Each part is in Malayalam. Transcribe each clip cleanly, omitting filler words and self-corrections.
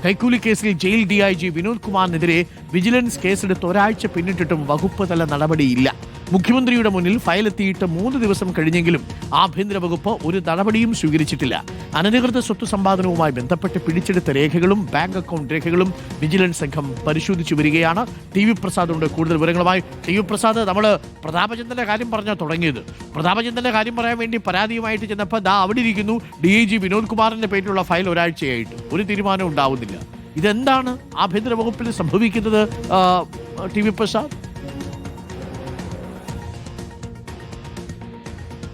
കൈക്കൂലി കേസിൽ ജയിൽ DIG വിനോദ് കുമാറിനെതിരെ വിജിലൻസ് കേസെടുത്ത് ഒരാഴ്ച പിന്നിട്ടിട്ടും വകുപ്പ് തല നടപടിയില്ല. മുഖ്യമന്ത്രിയുടെ മുന്നിൽ ഫയൽ എത്തിയിട്ട് 3 ദിവസം കഴിഞ്ഞെങ്കിലും ആഭ്യന്തര വകുപ്പ് ഒരു നടപടിയും സ്വീകരിച്ചിട്ടില്ല. അനധികൃത സ്വത്ത് സമ്പാദനവുമായി ബന്ധപ്പെട്ട് പിടിച്ചെടുത്ത രേഖകളും ബാങ്ക് അക്കൗണ്ട് രേഖകളും വിജിലൻസ് സംഘം പരിശോധിച്ചു വരികയാണ്. TV പ്രസാദുണ്ട് കൂടുതൽ വിവരങ്ങളുമായി. TV പ്രസാദ്, നമ്മൾ പ്രതാപചന്ദ്രന്റെ കാര്യം പറഞ്ഞാൽ തുടങ്ങിയത്. പ്രതാപചന്ദ്രന്റെ കാര്യം പറയാൻ വേണ്ടി പരാതിയുമായിട്ട് ചെന്നപ്പോൾ അവിടെ ഇരിക്കുന്നു DIG വിനോദ് കുമാറിന്റെ പേരിലുള്ള ഫയൽ ഒരാഴ്ചയായിട്ട് ഒരു തീരുമാനം ഉണ്ടാവുന്നില്ല. ഇതെന്താണ് ആഭ്യന്തര വകുപ്പിൽ സംഭവിക്കുന്നത്? TV Prasad.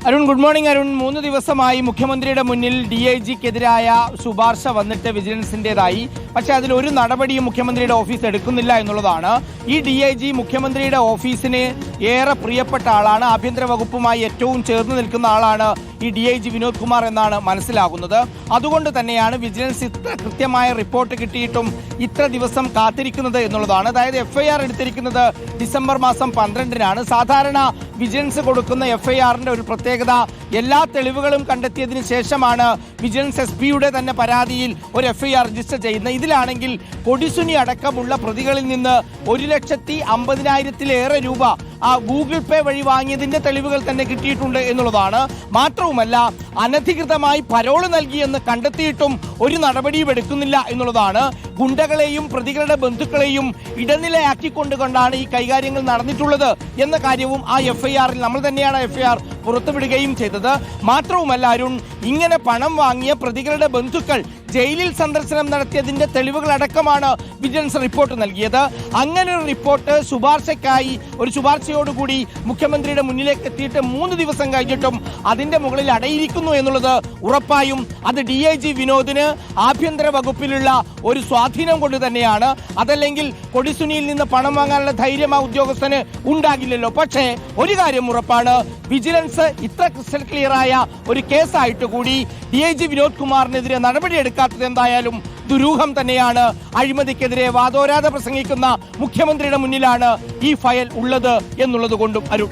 Arun, good morning. Arun, 3 ദിവസമായി മുഖ്യമന്ത്രിയുടെ മുന്നിൽ DIGക്കെതിരായ ശുപാർശ വന്നിട്ട് വിജിലൻസിൻ്റെതായി. പക്ഷേ അതിലൊരു നടപടിയും മുഖ്യമന്ത്രിയുടെ ഓഫീസ് എടുക്കുന്നില്ല എന്നുള്ളതാണ്. ഈ DIG മുഖ്യമന്ത്രിയുടെ ഓഫീസിന് ഏറെ പ്രിയപ്പെട്ട ആളാണ്. ആഭ്യന്തര വകുപ്പുമായി ഏറ്റവും ചേർന്ന് നിൽക്കുന്ന ആളാണ് ഈ DIG വിനോദ് കുമാർ എന്നാണ് മനസ്സിലാകുന്നത്. അതുകൊണ്ട് തന്നെയാണ് വിജിലൻസ് ഇത്ര കൃത്യമായ റിപ്പോർട്ട് കിട്ടിയിട്ടും ഇത്ര ദിവസം കാത്തിരിക്കുന്നത് എന്നുള്ളതാണ്. അതായത് FIR എടുത്തിരിക്കുന്നത് ഡിസംബർ മാസം 12-നാണ്. സാധാരണ വിജിലൻസ് കൊടുക്കുന്ന FIRന്റെ ഒരു പ്രത്യേകത എല്ലാ തെളിവുകളും കണ്ടെത്തിയതിനു ശേഷമാണ് വിജിലൻസ് SP-യുടെ തന്നെ പരാതിയിൽ ഒരു FIR രജിസ്റ്റർ ചെയ്യുന്നത്. ഇതിലാണെങ്കിൽ കൊടിസുനി അടക്കമുള്ള പ്രതികളിൽ നിന്ന് 1,50,000-ലേറെ രൂപ ആ ഗൂഗിൾ പേ വഴി വാങ്ങിയതിന്റെ തെളിവുകൾ തന്നെ കിട്ടിയിട്ടുണ്ട് എന്നുള്ളതാണ്. മാത്രവുമല്ല, അനധികൃതമായി പരോള് നൽകിയെന്ന് കണ്ടെത്തിയിട്ടും ഒരു നടപടിയും എടുക്കുന്നില്ല എന്നുള്ളതാണ്. ഗുണ്ടകളെയും പ്രതികളുടെ ബന്ധുക്കളെയും ഇടനിലയാക്കിക്കൊണ്ടുകൊണ്ടാണ് ഈ കൈകാര്യങ്ങൾ നടന്നിട്ടുള്ളത് എന്ന കാര്യവും ആ FIR-ൽ നമ്മൾ തന്നെയാണ് FIR പുറത്തുവിടുകയും ചെയ്തത്. മാത്രവുമല്ല അരുൺ, ഇങ്ങനെ പണം വാങ്ങിയ പ്രതികളുടെ ബന്ധുക്കൾ ജയിലിൽ സന്ദർശനം നടത്തിയതിന്റെ തെളിവുകളടക്കമാണ് വിജിലൻസ് റിപ്പോർട്ട് നൽകിയത്. അങ്ങനെ ഒരു റിപ്പോർട്ട് ശുപാർശയ്ക്കായി ഒരു ശുപാർശയോടുകൂടി മുഖ്യമന്ത്രിയുടെ മുന്നിലേക്ക് എത്തിയിട്ട് 3 ദിവസം കഴിഞ്ഞിട്ടും അതിന്റെ മുകളിൽ അടയിരിക്കുന്നു എന്നുള്ളത് ഉറപ്പായും അത് DIG വിനോദിന് ആഭ്യന്തര വകുപ്പിലുള്ള ഒരു സ്വാധീനം കൊണ്ട് തന്നെയാണ്. അതല്ലെങ്കിൽ കൊടിസുനിയിൽ നിന്ന് പണം വാങ്ങാനുള്ള ധൈര്യം ആ ഉദ്യോഗസ്ഥന് ഉണ്ടാകില്ലല്ലോ. പക്ഷേ ഒരു കാര്യം ഉറപ്പാണ്, വിജിലൻസ് ഇത്ര ക്രിസ്റ്റൽ ക്ലിയറായ ഒരു കേസായിട്ട് കൂടി DIG വിനോദ് കുമാറിനെതിരെ നടപടിയെടുക്കാത്തത് എന്തായാലും ദുരൂഹം തന്നെയാണ്. അഴിമതിക്കെതിരെ വാദോരാതെ പ്രസംഗിക്കുന്ന മുഖ്യമന്ത്രിയുടെ മുന്നിലാണ് ഈ ഫയൽ ഉള്ളത് എന്നുള്ളത് കൊണ്ടും. Arun,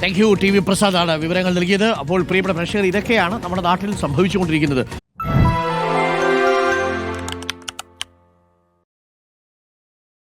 thank you. TV പ്രസാദാണ് വിവരങ്ങൾ നൽകിയത്. അപ്പോൾ പ്രിയപ്പെട്ട പ്രേക്ഷകർ, ഇതൊക്കെയാണ് നമ്മുടെ നാട്ടിൽ സംഭവിച്ചുകൊണ്ടിരിക്കുന്നത്.